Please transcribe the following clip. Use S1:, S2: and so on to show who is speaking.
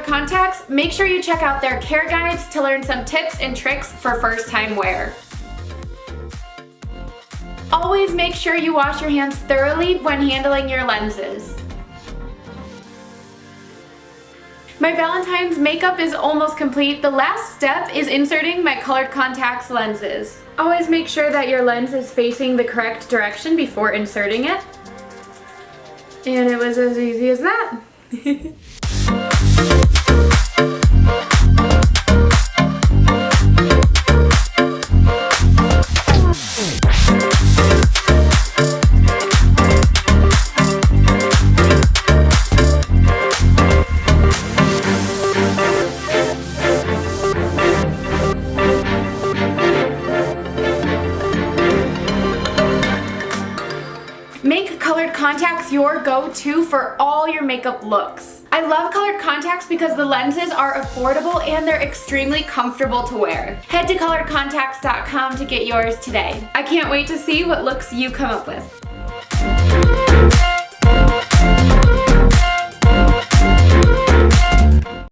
S1: colored contacts, make sure you check out their care guides to learn some tips and tricks for first time wear. Always make sure you wash your hands thoroughly when handling your lenses. My Valentine's makeup is almost complete. The last step is inserting my colored contacts lenses. Always make sure that your lens is facing the correct direction before inserting it. And it was as easy as that. Make colored contacts your go-to for all your makeup looks. I love colored contacts because the lenses are affordable and they're extremely comfortable to wear. Head to coloredcontacts.com to get yours today. I can't wait to see what looks you come up with.